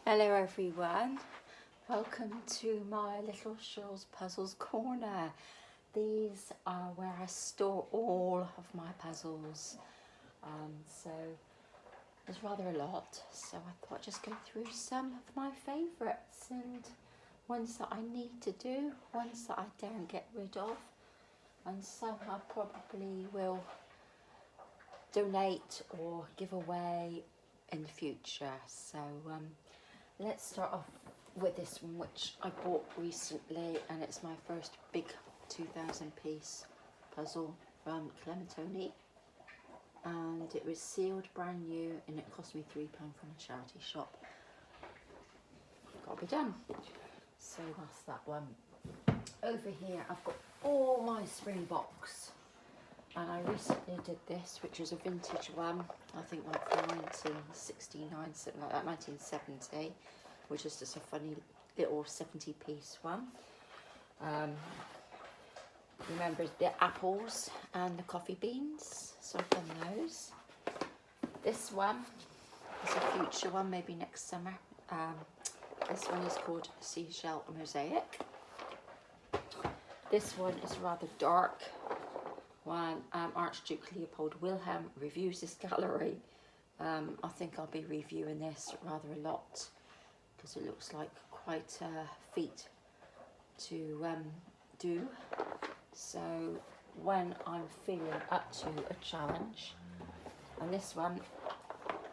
Hello everyone, welcome to my Little Shirl's Puzzles Corner. These are where I store all of my puzzles, so there's rather a lot, so I thought I'd just go through some of my favourites and ones that I need to do, ones that I daren't get rid of, and some I probably will donate or give away in the future. So let's start off with this one, which I bought recently, and it's my first big 2,000 piece puzzle from Clementoni, and it was sealed brand new and it cost me £3 from a charity shop. Gotta be done. So that's that one. Over here I've got all my Springboks, and I recently did this, which is a vintage one, I think like from 1969, something like that, 1970, which is just a funny little 70 piece one. Remember the apples and the coffee beans, so I've done those. This one is a future one, maybe next summer. This one is called Seashell Mosaic. This one is rather dark one. Archduke Leopold Wilhelm reviews this gallery. I think I'll be reviewing this rather a lot because it looks like quite a feat to do. So when I'm feeling up to a challenge, and this one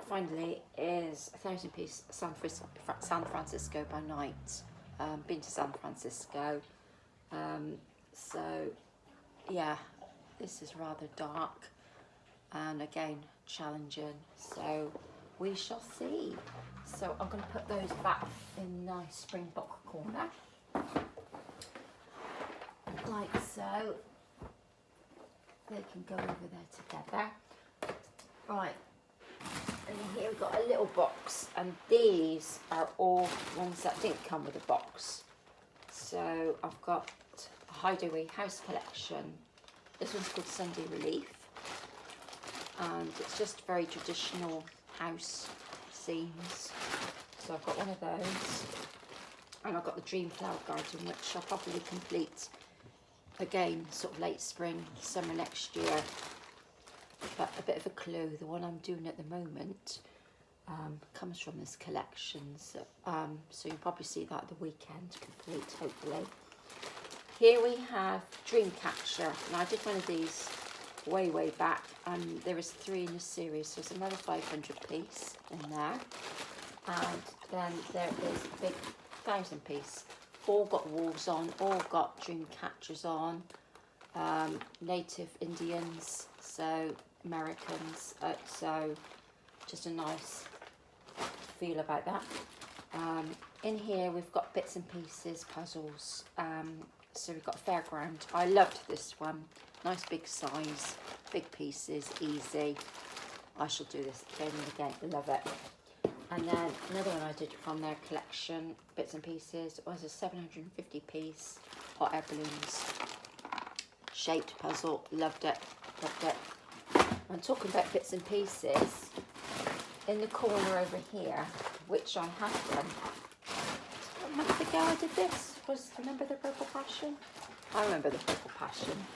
finally is a 1,000 piece San Francisco by night. Been to San Francisco, so yeah, this is rather dark and again challenging, so we shall see. So I'm going to put those back in my Springbok corner like so. They can go over there together. Right, and here we've got a little box, and these are all ones that didn't come with a box. So I've got a Hideaway House collection. This one's called Sunday Relief, and it's just very traditional house scenes. So I've got one of those, and I've got the Dream Flower Garden, which I'll probably complete again sort of late spring, summer next year. But a bit of a clue, the one I'm doing at the moment comes from this collection, so you'll probably see that at the weekend complete, hopefully. Here we have Dreamcatcher, and I did one of these way back, and there is 3 in the series, so there's another 500 piece in there, and then there is a big 1,000 piece, all got wolves on, all got Dreamcatchers on, native Indians, so Americans, so just a nice feel about that. In here we've got bits and pieces, puzzles. So we've got a fairground. I loved this one. Nice big size, big pieces, easy. I shall do this again and again. Love it. And then another one I did from their collection, bits and pieces, was a 750 piece hot air balloons shaped puzzle. Loved it. Loved it. I'm talking about bits and pieces. In the corner over here, which I have done. A month ago I did this. Remember the Purple Passion? I remember the Purple Passion.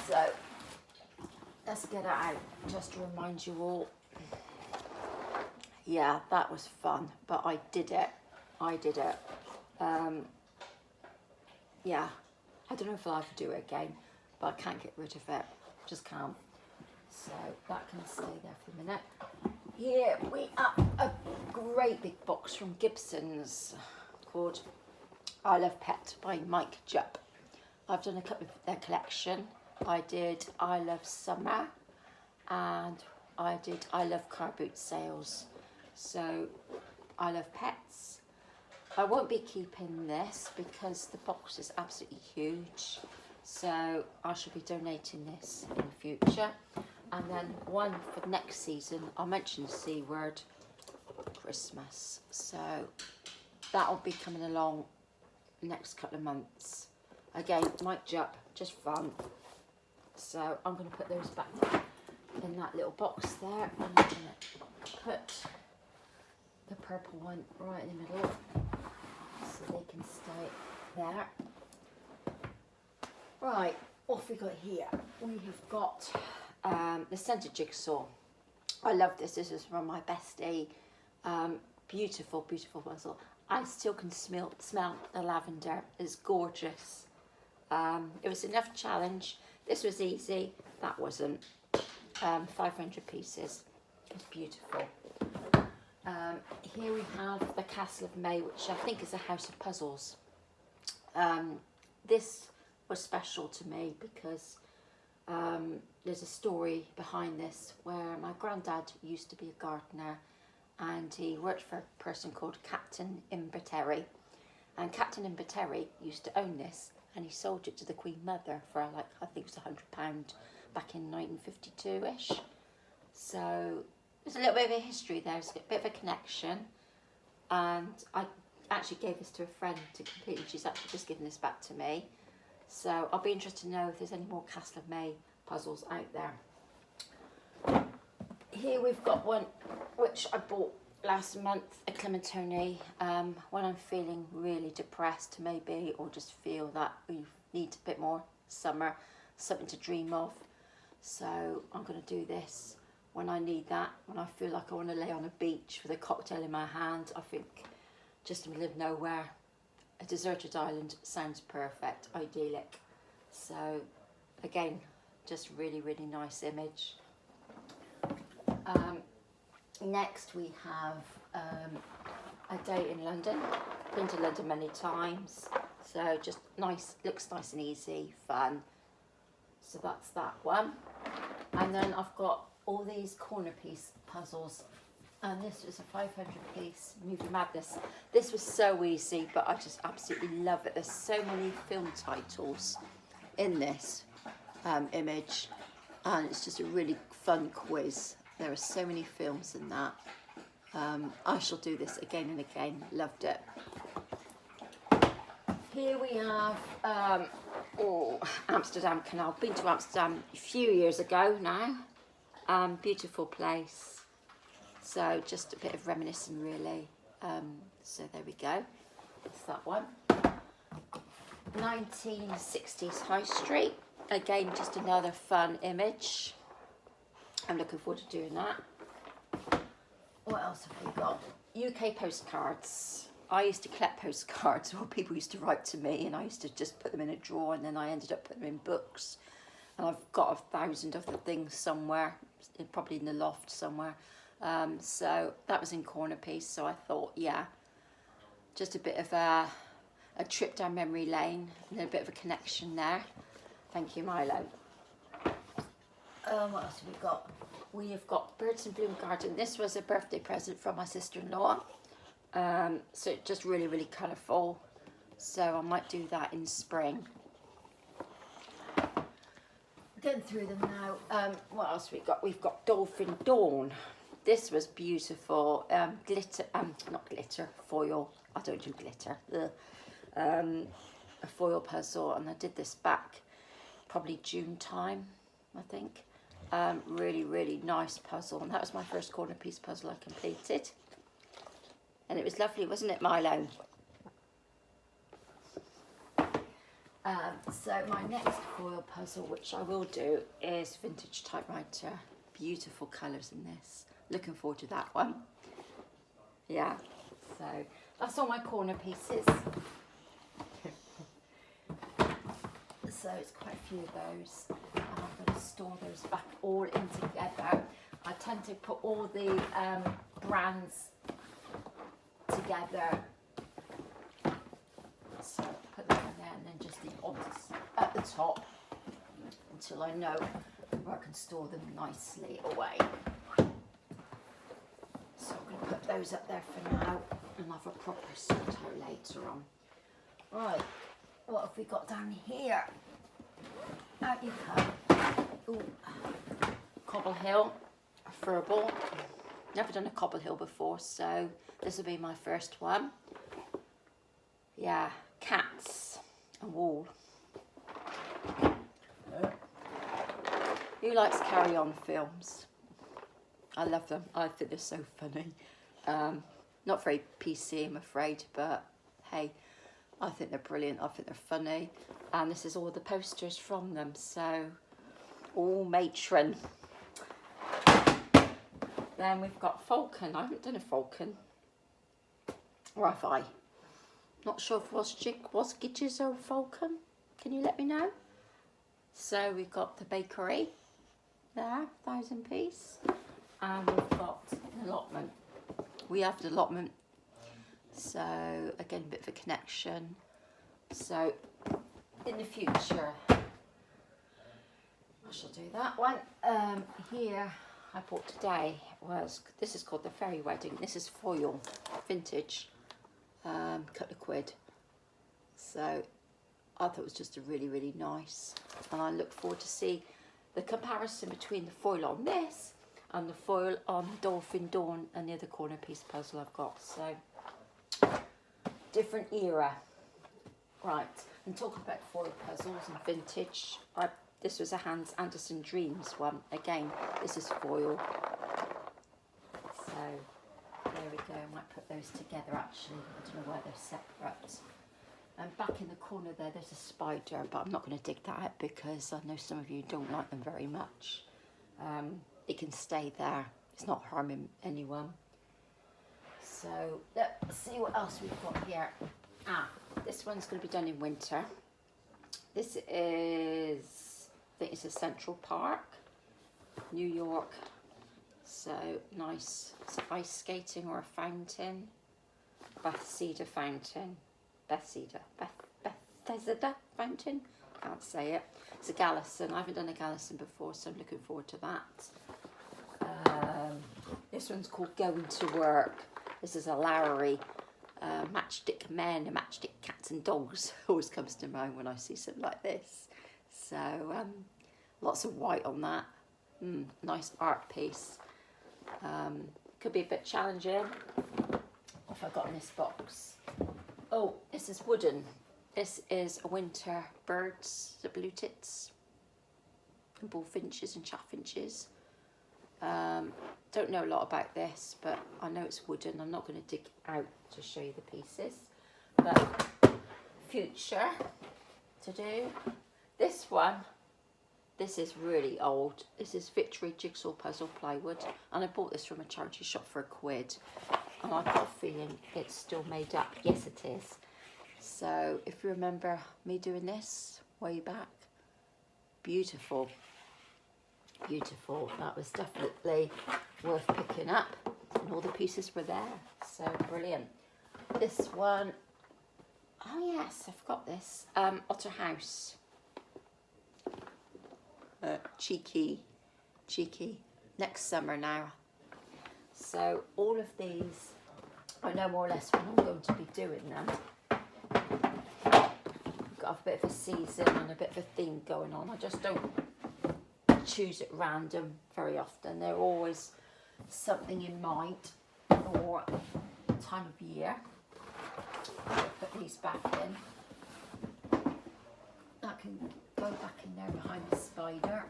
So let's get it out just to remind you all. Yeah, that was fun, but I did it. Yeah, I don't know if I'll ever do it again, but I can't get rid of it. Just can't. So that can stay there for a minute. Here we have a great big box from Gibson's called I Love Pet by Mike Jupp. I've done a couple of their collection. I did I Love Summer, and I did I Love Car Boot Sales. So I love pets. I won't be keeping this because the box is absolutely huge, so I shall be donating this in the future. And then one for next season, I'll mention the C word, Christmas. So that'll be coming along next couple of months. Again, Mike Jupp, just fun. So I'm going to put those back in that little box there, and I'm going to put the purple one right in the middle so they can stay there. Right, what have we got here? We have got the centre jigsaw. I love this. This is from my bestie. Beautiful, beautiful puzzle. I still can smell the lavender. It's gorgeous. It was enough challenge. This was easy. That wasn't. 500 pieces. It's beautiful. Here we have the Castle of May, which I think is a house of puzzles. This was special to me because there's a story behind this where my granddad used to be a gardener and he worked for a person called Captain Imberterry, and Captain Imberterry used to own this and he sold it to the Queen Mother for like, I think it was £100 back in 1952-ish. So there's a little bit of a history there, it's a bit of a connection, and I actually gave this to a friend to complete, and she's actually just given this back to me. So I'll be interested to know if there's any more Castle of May puzzles out there. Here we've got one which I bought last month, a Clementone, when I'm feeling really depressed maybe, or just feel that we need a bit more summer, something to dream of. So I'm going to do this when I need that, when I feel like I want to lay on a beach with a cocktail in my hand. I think just in the middle of nowhere, a deserted island sounds perfect, idyllic. So again, just really, really nice image. Next we have a day in London. Been to London many times, so just nice, looks nice and easy, fun. So that's that one. And then I've got all these corner piece puzzles, and this was a 500 piece Movie Madness. This was so easy, but I just absolutely love it. There's so many film titles in this image, and it's just a really fun quiz. There are so many films in that. I shall do this again and again. Loved it. Here we have Amsterdam Canal. Been to Amsterdam a few years ago now. Beautiful place. So just a bit of reminiscing really. So there we go. It's that one. 1960s High Street. Again, just another fun image. I'm looking forward to doing that. What else have we got? UK postcards. I used to collect postcards, or people used to write to me, and I used to just put them in a drawer, and then I ended up putting them in books. And I've got 1,000 of the things somewhere, probably in the loft somewhere. So that was in corner piece. So I thought, yeah, just a bit of a trip down memory lane, and a bit of a connection there. Thank you, Milo. What else have we got? We have got Birds in Bloom Garden. This was a birthday present from my sister-in-law. So just really, really colourful. So I might do that in spring. Getting through them now. What else have we got? We've got Dolphin Dawn. This was beautiful. Glitter, not glitter, foil. I don't do glitter. A foil puzzle, and I did this back probably June time, I think. Really, really nice puzzle, and that was my first corner piece puzzle I completed, and it was lovely, wasn't it, Milo? So my next foil puzzle, which I will do, is Vintage Typewriter. Beautiful colours in this. Looking forward to that one. Yeah, so that's all my corner pieces. So it's quite a few of those, and I'm going to store those back all in together. I tend to put all the brands together, so put them in there and then just the odds at the top until I know where I can store them nicely away. So I'm going to put those up there for now and have a proper sort out later on. Right, what have we got down here? Out you come. Ooh. Cobble Hill, a furball. Never done a Cobble Hill before, so this will be my first one. Yeah, cats and wool. Who likes Carry On films? I love them. I think they're so funny. Not very PC, I'm afraid, but hey, I think they're brilliant. I think they're funny. And this is all the posters from them, so all matron. Then we've got Falcon. I haven't done a Falcon. Or have I? Not sure if was Gidges or Falcon. Can you let me know? So we've got the bakery there, 1,000 piece. And we've got an allotment. We have the allotment. So again, a bit of a connection. So in the future, I shall do that one. Here I bought today this is called the Fairy Wedding. This is foil, vintage, couple of quid. So I thought it was just a really, really nice. And I look forward to see the comparison between the foil on this and the foil on Dolphin Dawn and the other corner piece puzzle I've got. So different era. Right, and talking about foil puzzles and vintage, this was a Hans Andersen Dreams one. Again, this is foil. So there we go. I might put those together actually. I don't know why they're separate. And back in the corner there's a spider, but I'm not going to dig that out because I know some of you don't like them very much. It can stay there. It's not harming anyone. So let's see what else we've got here. This one's going to be done in winter. This is, I think it's a Central Park, New York. So nice. It's ice skating or a fountain. Bethesda fountain. Bethesda fountain. Can't say it. It's a Gallison. I haven't done a Gallison before, so I'm looking forward to that. This one's called Going to Work. This is a Lowry. Matchstick men and matchstick cats and dogs always comes to mind when I see something like this. So lots of white on that. Nice art piece. Could be a bit challenging. What have I got in this box? Oh, this is wooden. This is a winter birds, the blue tits, and bullfinches and chaffinches. Don't know a lot about this, but I know it's wooden. I'm not going to dig out to show you the pieces, but future to do. This one, this is really old. This is Victory Jigsaw Puzzle Plywood, and I bought this from a charity shop for £1, and I've got a feeling it's still made up. Yes, it is. So if you remember me doing this way back, beautiful. Beautiful. That was definitely worth picking up, and all the pieces were there, so brilliant. This one, oh yes, I've got this. Otter House. Cheeky. Next summer now. So all of these, I know more or less when I'm going to be doing them. I've got a bit of a season and a bit of a theme going on. I just don't choose at random very often. They're always something in mind or time of year. I'll put these back in. That can go back in there behind the spider.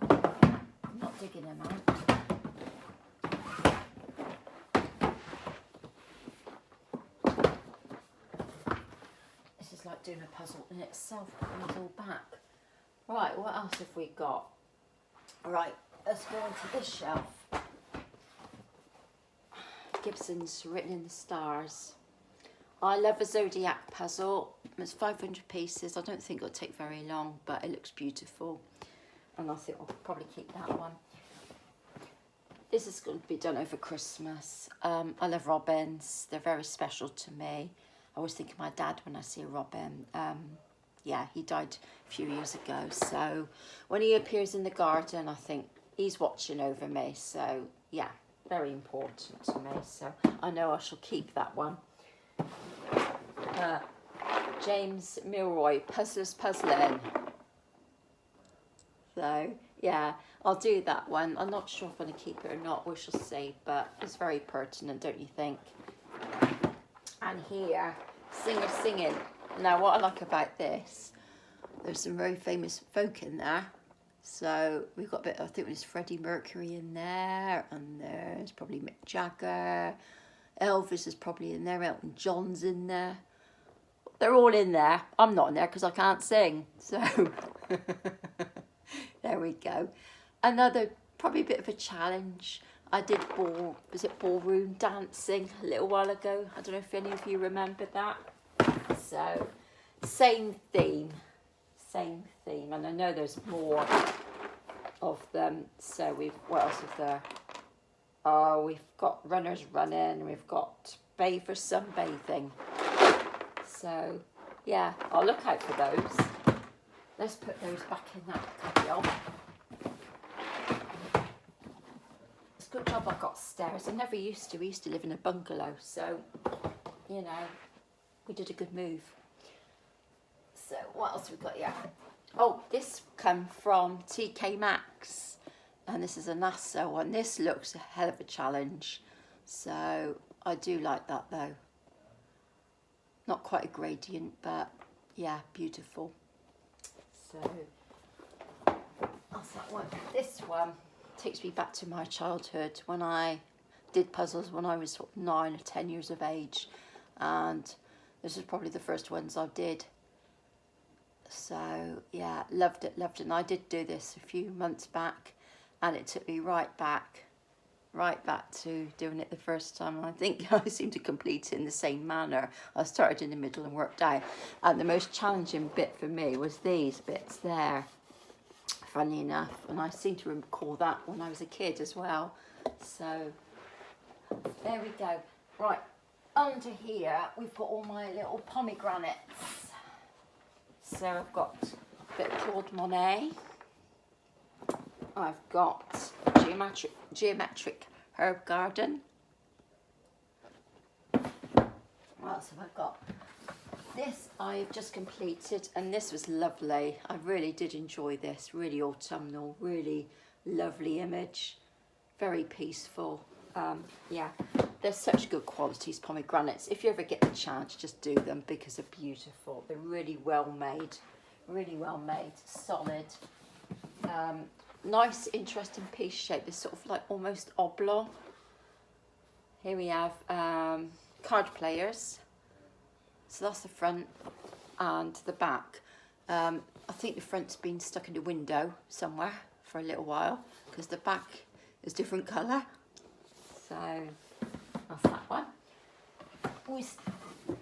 I'm not digging them out. This is like doing a puzzle in itself, putting these all back. Right, what else have we got? Right, let's go onto this shelf. Gibson's Written in the Stars. I love a Zodiac puzzle. It's 500 pieces. I don't think it'll take very long, but it looks beautiful. And I think I'll probably keep that one. This is going to be done over Christmas. I love robins. They're very special to me. I always think of my dad when I see a robin. Yeah, he died a few years ago, so when he appears in the garden, I think he's watching over me. So yeah, very important to me, so I know I shall keep that one. James Milroy, Puzzlers Puzzling. So yeah, I'll do that one. I'm not sure if I'm going to keep it or not, we shall see, but it's very pertinent, don't you think? And here, Singer Singing. Now what I like about this, there's some very famous folk in there. So we've got a bit, I think there's Freddie Mercury in there, and there's probably Mick Jagger. Elvis is probably in there, Elton John's in there. They're all in there. I'm not in there because I can't sing. So there we go. Another, probably a bit of a challenge. I did ballroom dancing a little while ago. I don't know if any of you remember that. So same theme. And I know there's more of them. So what else is there? Oh, we've got runners running, we've got bathers sunbathing. So yeah, I'll look out for those. Let's put those back in that cubby. It's a good job I got stairs. I never used to. We used to live in a bungalow, so you know, we did a good move. So what else have we got here? Oh, this come from TK Maxx, and this is a NASA one. This looks a hell of a challenge, so I do like that though. Not quite a gradient, but yeah, beautiful. So that's that one. This one takes me back to my childhood when I did puzzles when I was sort of 9 or 10 years of age, and this is probably the first ones I did. So yeah, loved it. And I did do this a few months back, and it took me right back to doing it the first time. And I think I seem to complete it in the same manner. I started in the middle and worked out. And the most challenging bit for me was these bits there, funny enough. And I seem to recall that when I was a kid as well. So there we go. Right, under here we've got all my little pomegranates. So I've got a bit of Claude Monet. I've got geometric herb garden. What else have I got? This I've just completed, and this was lovely. I really did enjoy this. Really autumnal, really lovely image. Very peaceful. Yeah, they're such good qualities, pomegranates. If you ever get the chance, just do them because they're beautiful. They're really well made, solid. Nice, interesting piece shape. They're sort of like almost oblong. Here we have card players. So that's the front and the back. I think the front's been stuck in the window somewhere for a little while because the back is different colour. So that's that one.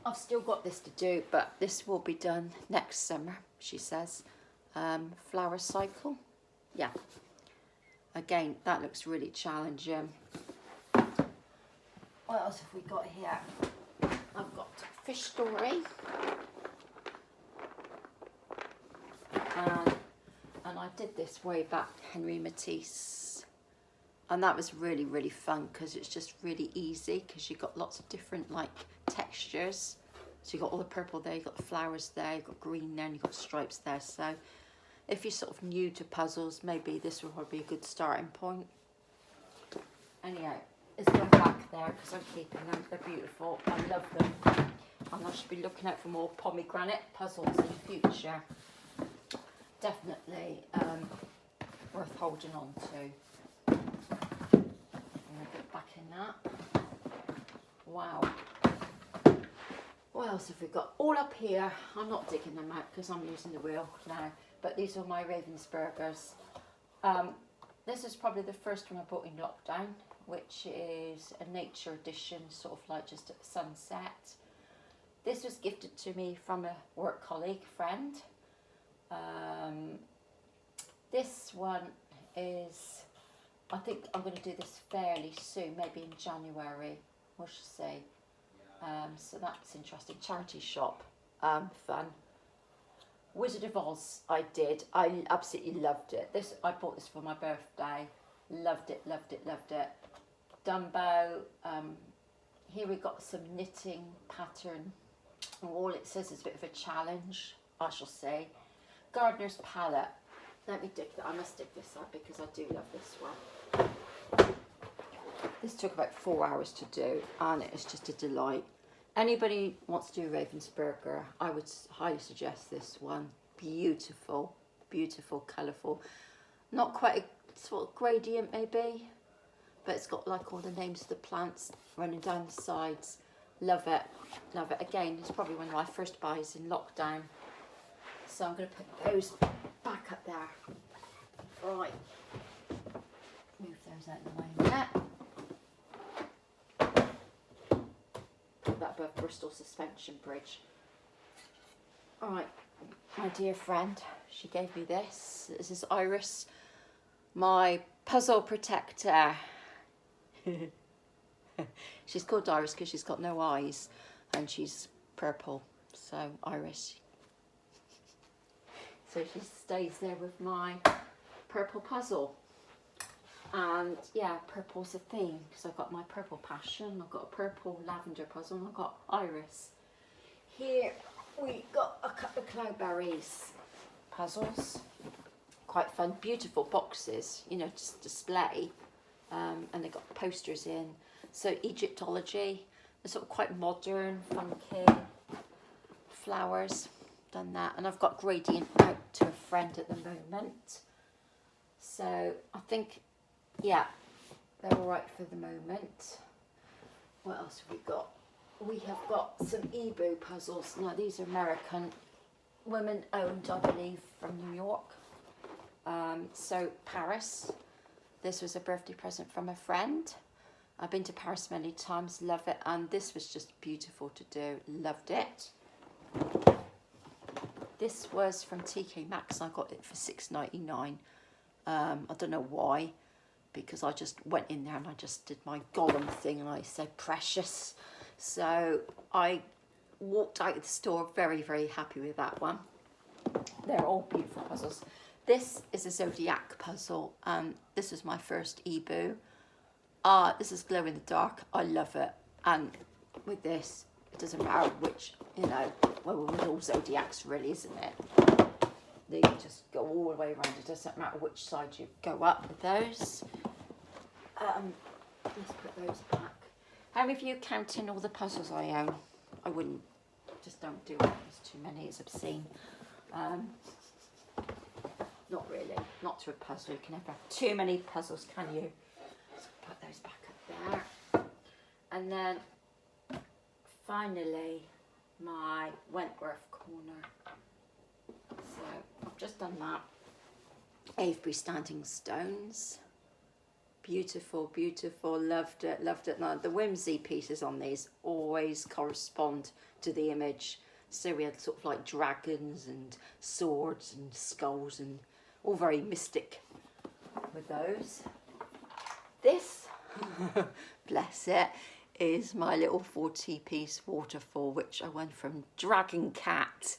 I've still got this to do, but this will be done next summer, she says. Flower cycle. Yeah. Again, that looks really challenging. What else have we got here? I've got Fish Story. And I did this way back, Henri Matisse. And that was really, really fun because it's just really easy because you've got lots of different like textures. So you've got all the purple there, you've got the flowers there, you've got green there, and you've got stripes there. So if you're sort of new to puzzles, maybe this will probably be a good starting point. Anyhow, it's going back there because I'm keeping them. They're beautiful. I love them. And I should be looking out for more pomegranate puzzles in the future. Definitely worth holding on to. Get back in that. Wow. What else have we got? All up here. I'm not digging them out because I'm using the wheel now. But these are my Ravensburgers. This is probably the first one I bought in lockdown, which is a nature edition, sort of like just at sunset. This was gifted to me from a work colleague, friend. This one is, I think I'm going to do this fairly soon, maybe in January, we shall see. So that's interesting. Charity shop, fun. Wizard of Oz, I did. I absolutely loved it. I bought this for my birthday. Loved it. Dumbo. Here we got some knitting pattern. All it says is a bit of a challenge, I shall say. Gardener's palette. Let me dig that. I must dig this up because I do love this one. This took about 4 hours to do, and it is just a delight. Anybody wants to do Ravensburger, I would highly suggest this one. Beautiful, colourful. Not quite a sort of gradient maybe, but it's got like all the names of the plants running down the sides. Love it, love it. Again, it's probably one of my first buys in lockdown. So I'm going to put those back up there. Right, move those out of the way a minute. Put that above Bristol Suspension Bridge. Alright, my dear friend, she gave me this. This is Iris, my puzzle protector. She's called Iris because she's got no eyes and she's purple, so Iris. So she stays there with my purple puzzle. And yeah, purple's a theme because I've got my purple passion, I've got a purple lavender puzzle, and I've got Iris. Here we got a couple of cloudberries puzzles. Quite fun, beautiful boxes, you know, just display. And they got posters in. So Egyptology, they're sort of quite modern, funky flowers. Done that, and I've got gradient out to a friend at the moment. So I think, yeah, they're all right for the moment. What else have we got? We have got some Ebu puzzles. Now these are American, women owned, I believe, from New York. So Paris. This was a birthday present from a friend. I've been to Paris many times, love it, and this was just beautiful to do, loved it. This was from TK Maxx. I got it for $6.99. I don't know why, because I just went in there and I just did my Gollum thing and I said precious. So I walked out of the store very, very happy with that one. They're all beautiful puzzles. This is a Zodiac puzzle. This was my first Ebu. This is glow in the dark. I love it. And with this, it doesn't matter which, you know, well, with all Zodiacs really, isn't it? They just go all the way around. It doesn't matter which side you go up with those. Let's put those back. How many of you counting all the puzzles I own? I wouldn't. Just don't do it. There's too many. It's obscene. Not really. Not to a puzzle. You can never have too many puzzles, can you? So put those back up there. And then finally, my Wentworth corner. So I've just done that. Avebury Standing Stones. Beautiful, beautiful. Loved it, loved it. Now, the whimsy pieces on these always correspond to the image. So we had sort of like dragons and swords and skulls and all very mystic with those. This, bless it, is my little 40-piece waterfall, which I won from Dragon Cat,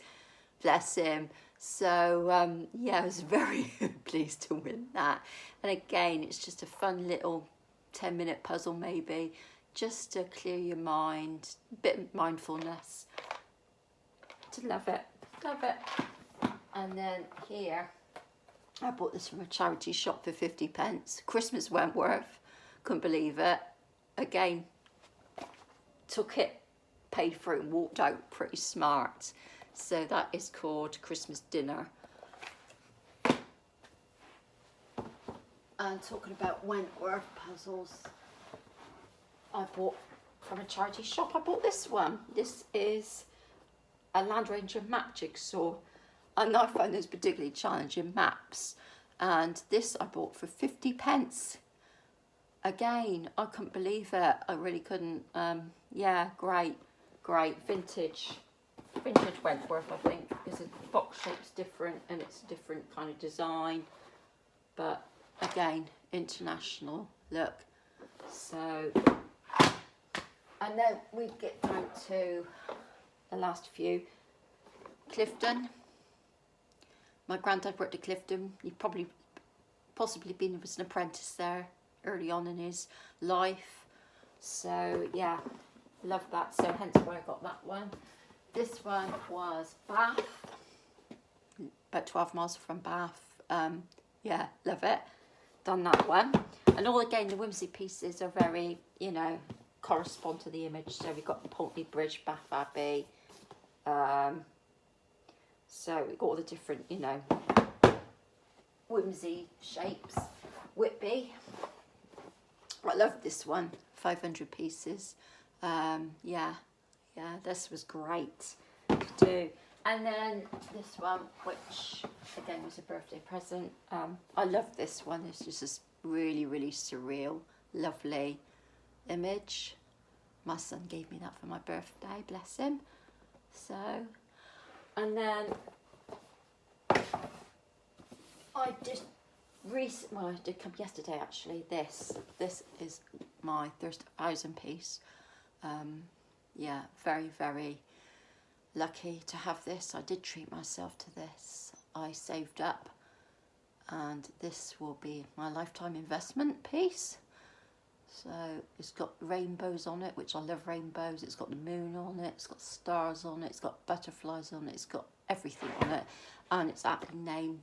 bless him. So yeah, I was very pleased to win that. And again, it's just a fun little 10-minute puzzle maybe, just to clear your mind, a bit of mindfulness. To love it, love it. And then here, I bought this from a charity shop for 50p. Christmas Wentworth, couldn't believe it. Again, took it, paid for it and walked out pretty smart. So that is called Christmas Dinner. And talking about Wentworth puzzles, I bought from a charity shop, I bought this one. This is a Land Ranger map jigsaw. And I find those particularly challenging maps. And this I bought for 50p. Again, I couldn't believe it. I really couldn't. Yeah, great, great. Vintage Wentworth, I think, because the box shape's different and it's a different kind of design. But again, international look. So, and then we get down to the last few. Clifton. My granddad worked at Clifton. He possibly been as an apprentice there early on in his life. So yeah, love that. So hence why I got that one. This one was Bath, about 12 miles from Bath. Yeah, love it. Done that one. And all again, the whimsy pieces are very, you know, correspond to the image. So we've got Pulteney Bridge, Bath Abbey. So we've got all the different, you know, whimsy shapes. Whitby. I love this one. 500 pieces. Yeah, this was great to do. And then this one, which again was a birthday present. I love this one. It's just this really, really surreal, lovely image. My son gave me that for my birthday, bless him. So, and then I did well, I did come yesterday actually. This is my 30,000 piece. Yeah, very, very lucky to have this. I did treat myself to this. I saved up, and this will be my lifetime investment piece. So it's got rainbows on it, which I love rainbows. It's got the moon on it, it's got stars on it, it's got butterflies on it, it's got everything on it. And it's aptly named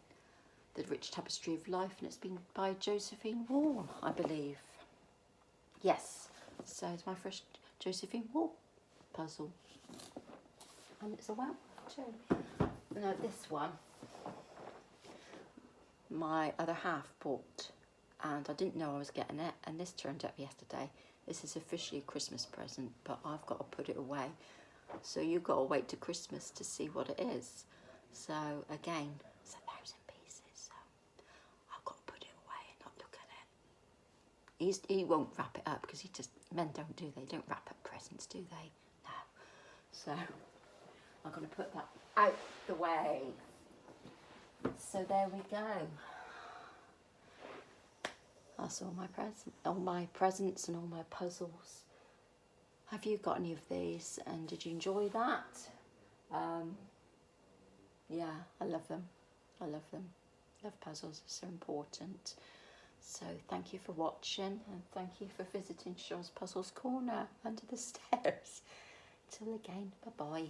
The Rich Tapestry of Life, and it's been by Josephine Wall, I believe. Yes, so it's my first Josephine Wall puzzle. And it's a wow too. No, this one, my other half bought, and I didn't know I was getting it, and this turned up yesterday. This is officially a Christmas present, but I've got to put it away. So you've got to wait to Christmas to see what it is. So again, it's 1,000 pieces, so I've got to put it away and not look at it. He won't wrap it up, because men don't, do they? Don't wrap up presents, do they? No. So I'm going to put that out the way. So there we go. That's all my presents and all my puzzles. Have you got any of these, and did you enjoy that? Yeah, I love them. I love them. Love puzzles, are so important. So thank you for watching, and thank you for visiting Cheryl's Puzzles Corner under the stairs. Till again, bye bye.